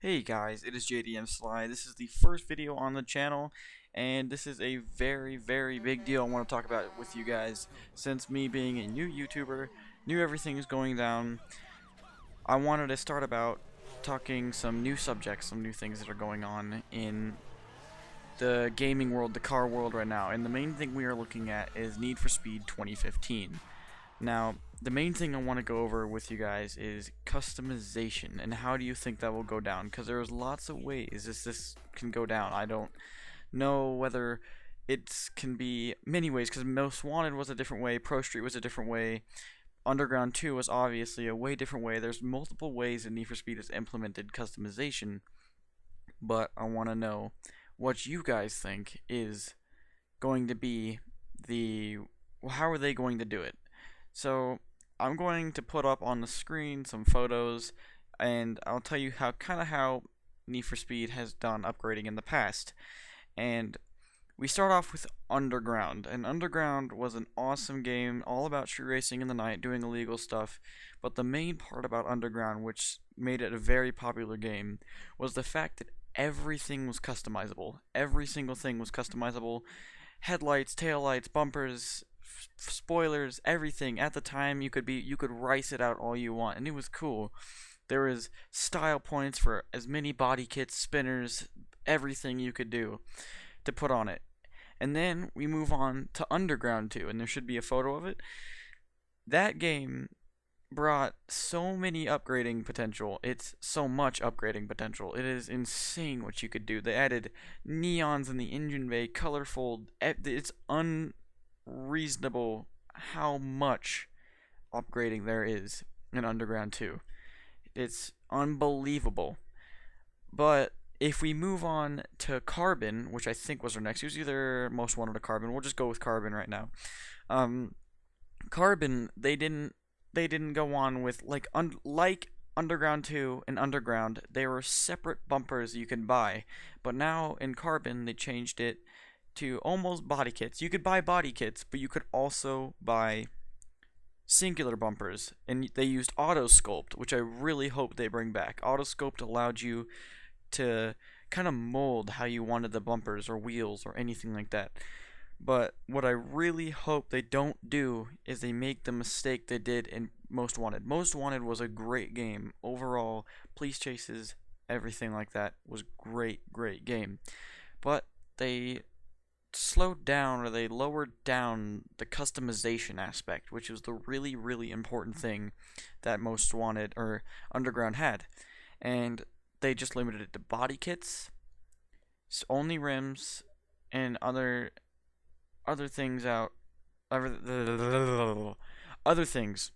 Hey guys, it is JDM Sly. This is the first video on the channel, and this is a very big deal I want to talk about with you guys. Since me being a new YouTuber, knew everything is going down, I wanted to start about talking some new subjects, some new things that are going on in the gaming world, the car world right now. And the main thing we are looking at is Need for Speed 2015. Now, the main thing I want to go over with you guys is customization, and how do you think that will go down? Because there's lots of ways this can go down. I don't know whether it can be many ways, because Most Wanted was a different way, Pro Street was a different way, Underground 2 was obviously a way different way. There's multiple ways that Need for Speed has implemented customization, but I want to know what you guys think is going to be how are they going to do it? So I'm going to put up on the screen some photos, and I'll tell you how Need for Speed has done upgrading in the past. And we start off with Underground, and Underground was an awesome game, all about street racing in the night, doing illegal stuff. But the main part about Underground, which made it a very popular game, was the fact that everything was customizable. Every single thing was customizable. Headlights, taillights, bumpers, spoilers, everything. At the time, you could rice it out all you want, and it was cool. There was style points for as many body kits, spinners, everything you could do to put on it. And then we move on to Underground 2, and there should be a photo of it. That game brought so many upgrading potential. It's so much upgrading potential. It is insane what you could do. They added neons in the engine bay, colorful. It's unreasonable how much upgrading there is in Underground 2. It's unbelievable. But if we move on to Carbon, which I think was our next, it was either Most Wanted or Carbon. We'll just go with Carbon right now. Carbon, they didn't go on with like Underground 2 and Underground. They were separate bumpers you could buy, but now in Carbon they changed it to almost body kits. You could buy body kits, but you could also buy singular bumpers, and they used auto sculpt, which I really hope they bring back. Auto sculpt allowed you to kind of mold how you wanted the bumpers or wheels or anything like that. But what I really hope they don't do is they make the mistake they did in Most Wanted. Most Wanted was a great game overall. Police chases, everything like that was great game. But they slowed down, or they lowered down the customization aspect, which was the really important thing that Most Wanted or Underground had. And they just limited it to body kits, only rims, and other things out. Other things.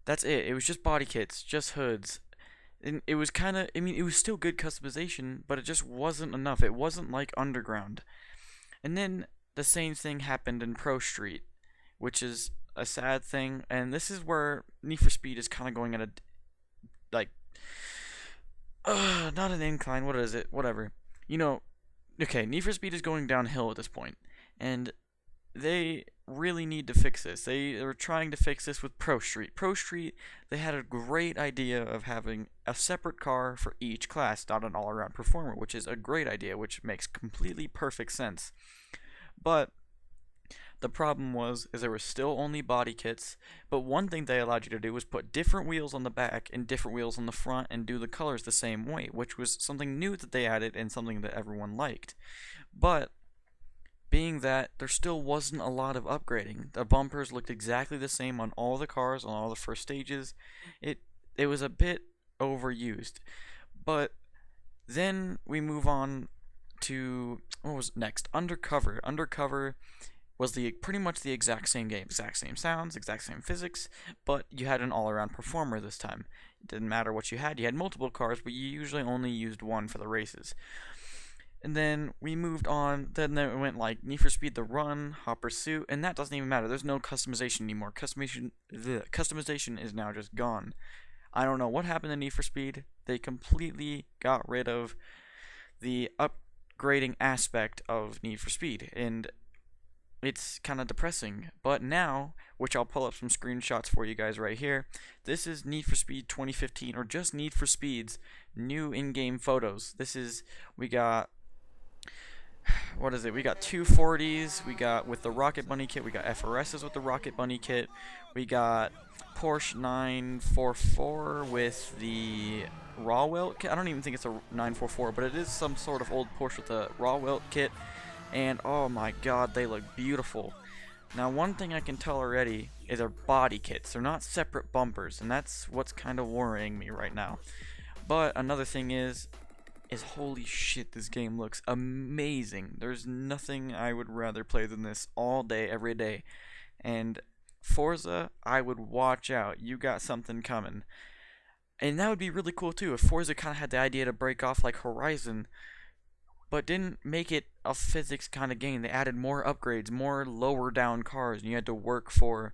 That's it. It was just body kits, just hoods. And it was kind of, I mean, it was still good customization, but it just wasn't enough. It wasn't like Underground. And then the same thing happened in Pro Street, which is a sad thing. And this is where Need for Speed is kind of going at a, like, not an incline, what is it? Whatever. Okay, Need for Speed is going downhill at this point, and they really need to fix this. They are trying to fix this with Pro Street. Pro Street, they had a great idea of having a separate car for each class, not an all-around performer, which is a great idea, which makes completely perfect sense. But the problem is there were still only body kits, but one thing they allowed you to do was put different wheels on the back and different wheels on the front and do the colors the same way, which was something new that they added and something that everyone liked. But being that there still wasn't a lot of upgrading, the bumpers looked exactly the same on all the cars, on all the first stages. It was a bit overused. But then we move on to, what was next? Undercover. Undercover was pretty much the exact same game, exact same sounds, exact same physics, but you had an all-around performer this time. It didn't matter what you had multiple cars, but you usually only used one for the races. And then we moved on, then it went like Need for Speed The Run, Hot Pursuit, and that doesn't even matter. There's no customization anymore. Customization is now just gone. I don't know what happened to Need for Speed. They completely got rid of the upgrading aspect of Need for Speed, and it's kind of depressing. But now, which I'll pull up some screenshots for you guys right here, this is Need for Speed 2015, or just Need for Speed's new in-game photos. We got, what is it? We got 240s, we got with the Rocket Bunny kit, we got FRSs with the Rocket Bunny kit, we got Porsche 944 with the Raw Welt kit. I don't even think it's a 944, but it is some sort of old Porsche with the Raw Welt kit. And oh my god, they look beautiful. Now, one thing I can tell already is their body kits. They're not separate bumpers, and that's what's kind of worrying me right now. But another thing is holy shit, this game looks amazing. There's nothing I would rather play than this all day, every day. And Forza, I would watch out. You got something coming. And that would be really cool too if Forza kind of had the idea to break off like Horizon, but didn't make it a physics kind of game. They added more upgrades, more lower down cars, and you had to work for